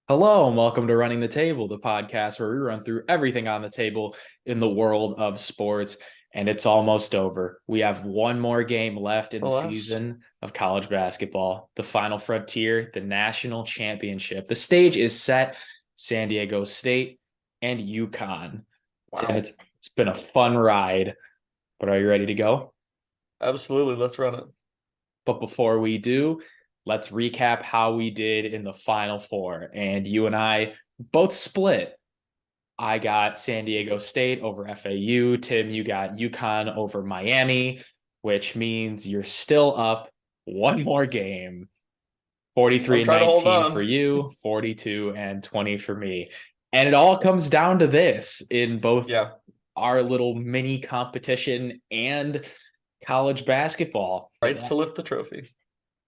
Hello and welcome to Running the Table, the podcast where we run through everything on the table in the world of sports. And it's almost over. We have one more game left in The the last. season of college basketball, the final frontier, the national championship. The stage is set, San Diego State and UConn. Tim, Wow. it's been a fun ride, but are you ready to go? Absolutely. Let's run it. But before we do, let's recap how we did in the final four. And you and I both split. I got San Diego State over FAU. Tim, you got UConn over Miami, which means you're still up one more game. 43 I'm and trying to hold 19 for on. you, 42 and 20 for me. And it all comes down to this in both Yeah. our little mini competition and college basketball. Rights to lift the trophy.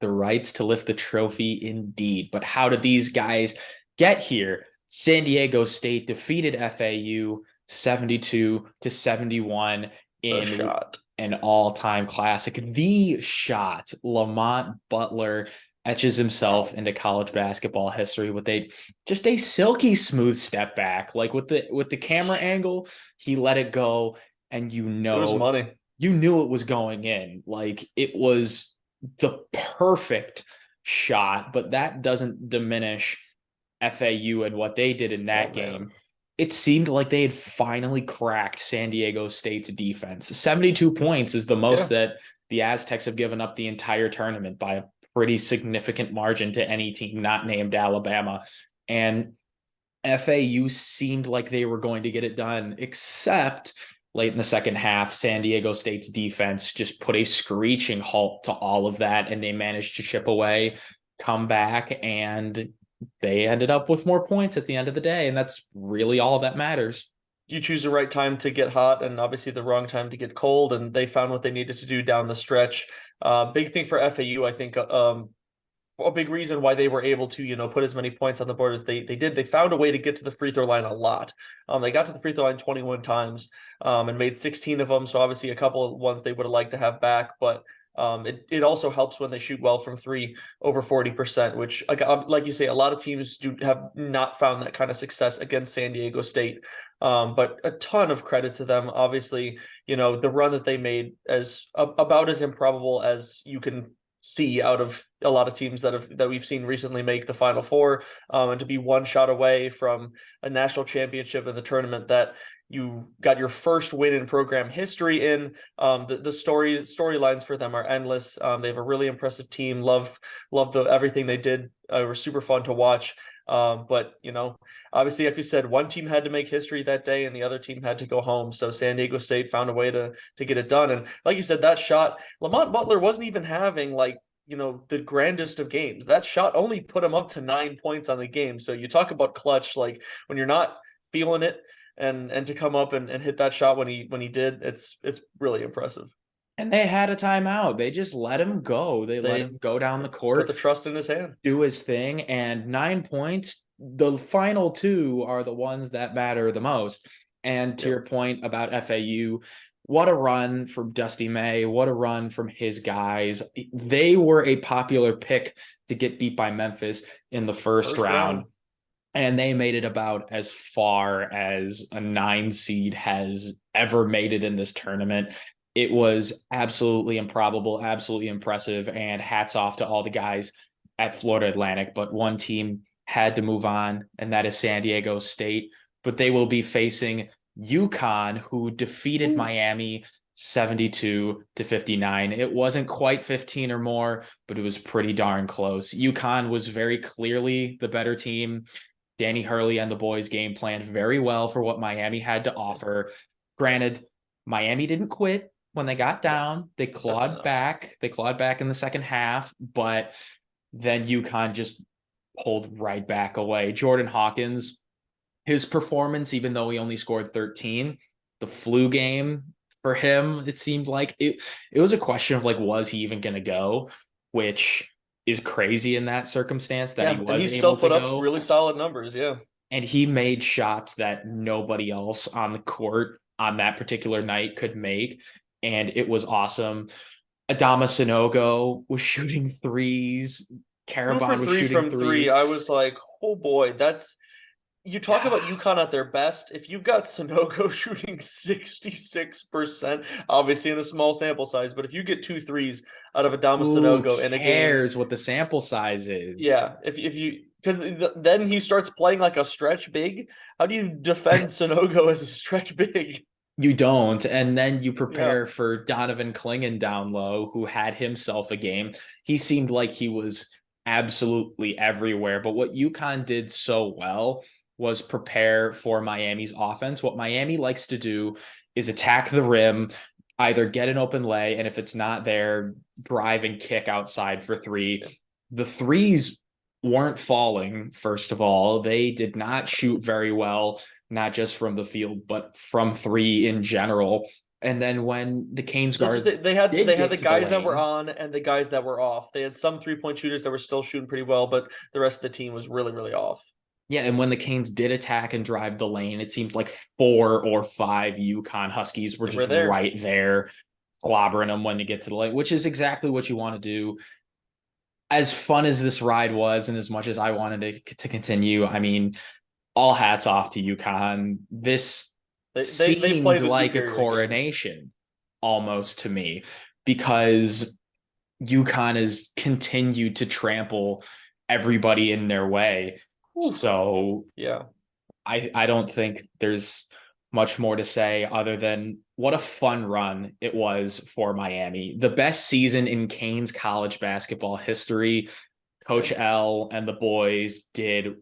The rights to lift the trophy indeed. But how did these guys get here? San Diego State defeated FAU 72-71 The in shot. an all-time classic. The shot. Lamont Butler etches himself into college basketball history with a silky smooth step back. Like with the camera angle, he let it go, and It was money. you knew it was going in. Like it was the perfect shot, but that doesn't diminish FAU and what they did in Oh, that man. game. It seemed like they had finally cracked San Diego State's defense. 72 points is the most Yeah. that the Aztecs have given up the entire tournament by a pretty significant margin to any team not named Alabama. And FAU seemed like they were going to get it done, except late in the second half, San Diego State's defense just put a screeching halt to all of that, and they managed to chip away, come back, and they ended up with more points at the end of the day. And that's really all that matters. You choose the right time to get hot and obviously the wrong time to get cold, and they found what they needed to do down the stretch. Big thing for FAU, I think. A big reason why they were able to, put as many points on the board as they did. They found a way to get to the free throw line a lot. They got to the free throw line 21 times and made 16 of them. So obviously a couple of ones they would have liked to have back, but it also helps when they shoot well from three, over 40%, which like you say, a lot of teams do have not found that kind of success against San Diego State. But a ton of credit to them. Obviously, the run that they made as about as improbable as you can see out of a lot of teams that we've seen recently make the Final Four, and to be one shot away from a national championship in the tournament that you got your first win in program history in. The storylines for them are endless. They have a really impressive team. Love the everything they did. Were super fun to watch. But obviously, like we said, one team had to make history that day, and the other team had to go home. So San Diego State found a way to get it done. And like you said, that shot, Lamont Butler wasn't even having like the grandest of games. That shot only put him up to 9 points on the game. So you talk about clutch, like when you're not feeling it, and to come up and hit that shot when he did, it's really impressive. And they had a timeout. They just let him go. They let They him go down the put court, the trust in his hand. do his thing, and 9 points. The final two are the ones that matter the most. And to Yep. your point about FAU, what a run from Dusty May. What a run from his guys. They were a popular pick to get beat by Memphis in the first First round. round. And they made it about as far as a 9 seed has ever made it in this tournament. It was absolutely improbable, absolutely impressive, and hats off to all the guys at Florida Atlantic. But one team had to move on, and that is San Diego State. But they will be facing UConn, who defeated Ooh. Miami 72-59. It wasn't quite 15 or more, but it was pretty darn close. UConn was very clearly the better team. Danny Hurley and the boys game planned very well for what Miami had to offer. Granted, Miami didn't quit when they got No, down. They definitely clawed not. back. They clawed back in the second half, but then UConn just pulled right back away. Jordan Hawkins, his performance, even though he only scored 13, the flu game for him, it seemed like it was a question of like, was he even gonna go? Which is crazy in that circumstance that he Yeah, and was he still able to put up go, really solid numbers. Yeah. and he made shots that nobody else on the court on that particular night could make, and it was awesome. Adama Sanogo was shooting threes. 2 for Caravan was 3 shooting from three. threes. I was like, Oh boy, that's you talk about UConn at their best. If you've got Sonogo shooting 66%, obviously in a small sample size, but if you get 2 threes out of Adama Who Sonogo in a game, cares what the sample size is? yeah, if you because then he starts playing like a stretch big. How do you defend Sonogo as a stretch big? You don't. And then you Yeah, prepare for Donovan Clingan down low, who had himself a game. He seemed like he was absolutely everywhere. But what UConn did so well was prepare for Miami's offense. What Miami likes to do is attack the rim, either get an open lay, and if it's not there, drive and kick outside for three. yeah. The threes weren't falling, first of all. They did not shoot very well, not just from the field, but from three in general. And then when the Canes Let's just say guards they did had get the to the guys that were lane, on and the guys that were off. They had some 3-point shooters that were still shooting pretty well, but the rest of the team was really, really off. yeah, and when the Canes did attack and drive the lane, it seemed like 4 or 5 UConn Huskies were They were just there. right there, clobbering them when to get to the lane, which is exactly what you want to do. As fun as this ride was, and as much as I wanted to continue, I mean, all hats off to UConn. This They play seemed the like a superior game. coronation almost to me because UConn has continued to trample everybody in their way. Whew. So Yeah. I don't think there's much more to say other than what a fun run it was for Miami. The best season in Canes college basketball history. Yeah. Coach L and the boys did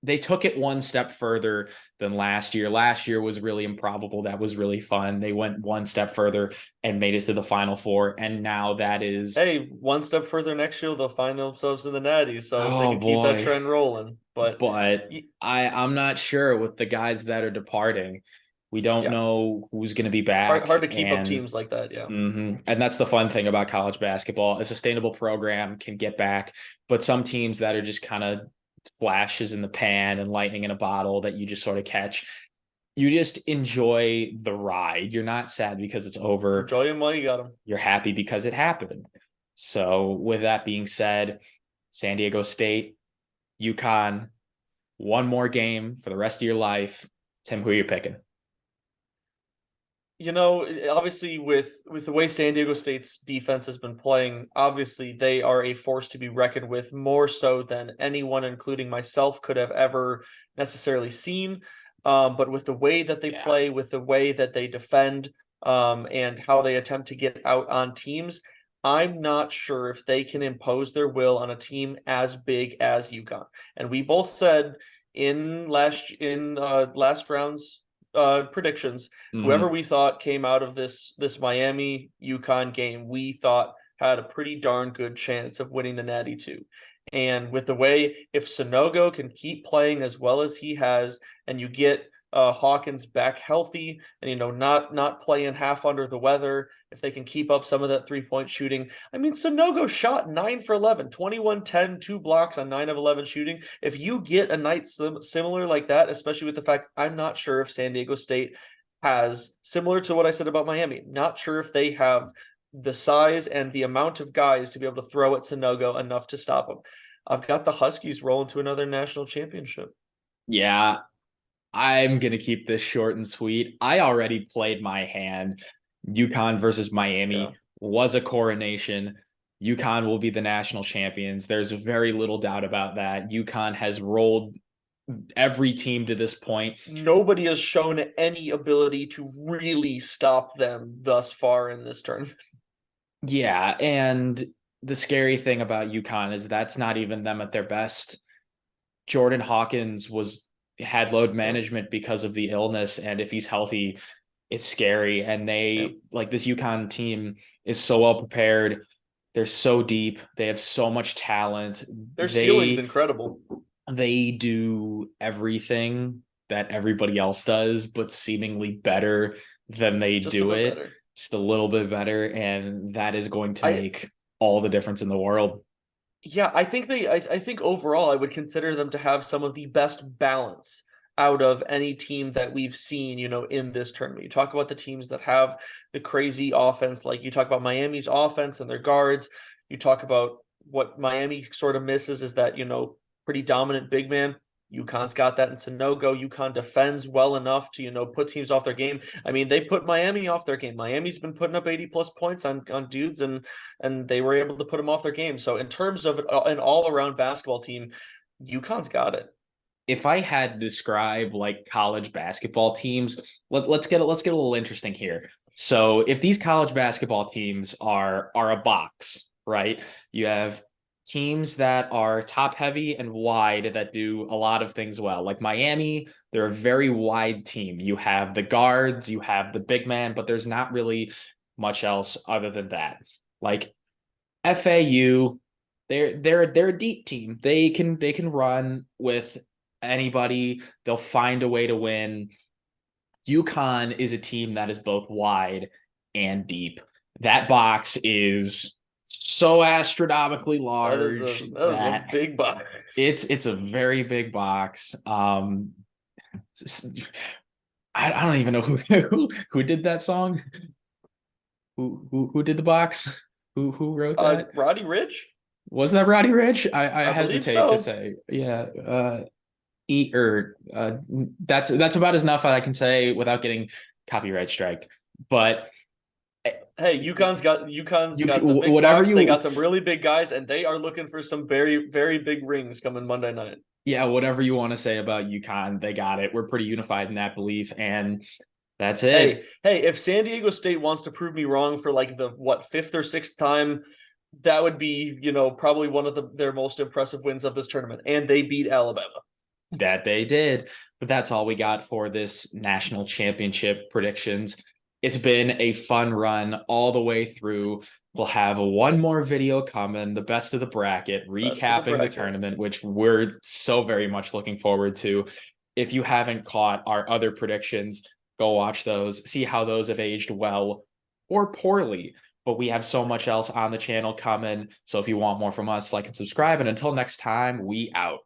they took it one step further than last year. Last year was really improbable. That was really fun. They went one step further and made it to the Final Four. And now that is, Hey, one step further next year, they'll find themselves in the Natty. So if they oh can keep that boy. trend rolling, but But I'm not sure with the guys that are departing. We don't yeah, know who's going to be hard back. hard to keep up And teams like that. Yeah, And that's the fun thing about college basketball. A sustainable program can get back, but some teams that are just kind of flashes in the pan and lightning in a bottle that you just sort of catch, you just enjoy the ride. You're not sad because it's over. enjoy them while you got them. You're happy because it happened. So, with that being said, San Diego State, UConn, one more game for the rest of your life. Tim, who are you picking? You know, obviously with the way San Diego State's defense has been playing, obviously they are a force to be reckoned with more so than anyone, including myself, could have ever necessarily seen. But with the way that they Yeah. play, with the way that they defend, and how they attempt to get out on teams, I'm not sure if they can impose their will on a team as big as UConn. And we both said in last round's predictions, whoever Mm-hmm. we thought came out of this Miami UConn game, we thought had a pretty darn good chance of winning the Natty too. And with the way, if Sonogo can keep playing as well as he has, and you get Hawkins back healthy, and not playing half under the weather, if they can keep up some of that 3-point shooting. I mean, Sonogo shot 9 for 11, 21, 10, 2 blocks on 9 of 11 shooting. If you get a night similar like that, especially with the fact I'm not sure if San Diego State has, similar to what I said about Miami, not sure if they have the size and the amount of guys to be able to throw at Sonogo enough to stop him. I've got the Huskies rolling to another national championship. Yeah, I'm going to keep this short and sweet. I already played my hand. UConn versus Yeah. Miami was a coronation. UConn will be the national champions. There's very little doubt about that. UConn has rolled every team to this point. Nobody has shown any ability to really stop them thus far in this tournament. Yeah, and the scary thing about UConn is that's not even them at their best. Jordan Hawkins had load Yeah. management because of the illness, and if he's healthy, it's scary. And Yeah. they like this UConn team is so well prepared. They're so deep. They have so much talent. Their ceiling's They incredible. they do everything that everybody else does, but seemingly better than they Just a do bit it, better. just a little bit better. And that is going to I make all the difference in the world. Yeah, I think overall I would consider them to have some of the best balance out of any team that we've seen, in this tournament. You talk about the teams that have the crazy offense, like you talk about Miami's offense and their guards. You talk about what Miami sort of misses is that, pretty dominant big man. UConn's got that in Sunogo. UConn defends well enough to, put teams off their game. I mean, they put Miami off their game. Miami's been putting up 80 plus points on dudes, and they were able to put them off their game. So in terms of an all around basketball team, UConn's got it. If I had to describe like college basketball teams, let's get a little interesting here. So if these college basketball teams are a box, right? You have teams that are top heavy and wide that do a lot of things well. Like Miami, they're a very wide team. You have the guards, you have the big man, but there's not really much else other than that. Like FAU, they're a deep team. They can run with anybody. They'll find a way to win. UConn is a team that is both wide and deep. That box is so astronomically large that is a big box. It's a very big box. I don't even know who did that song. Who did the box? Who wrote that? Roddy Ricch. Was that Roddy Ricch? I hesitate to say. Yeah. That's about as enough I can say without getting copyright striked. But hey, UConn's got the big whatever box. They got some really big guys, and they are looking for some very, very big rings coming Monday night. Yeah, whatever you want to say about UConn, they got it. We're pretty unified in that belief, and that's it. Hey, if San Diego State wants to prove me wrong for like the fifth or sixth time, that would be, probably one of their most impressive wins of this tournament. And they beat Alabama. That they did. But that's all we got for this national championship predictions. It's been a fun run all the way through. We'll have one more video coming, the best of the bracket, recapping the tournament, which we're so very much looking forward to. If you haven't caught our other predictions, go watch those, see how those have aged well or poorly. But we have so much else on the channel coming. So if you want more from us, like and subscribe. And until next time, we out.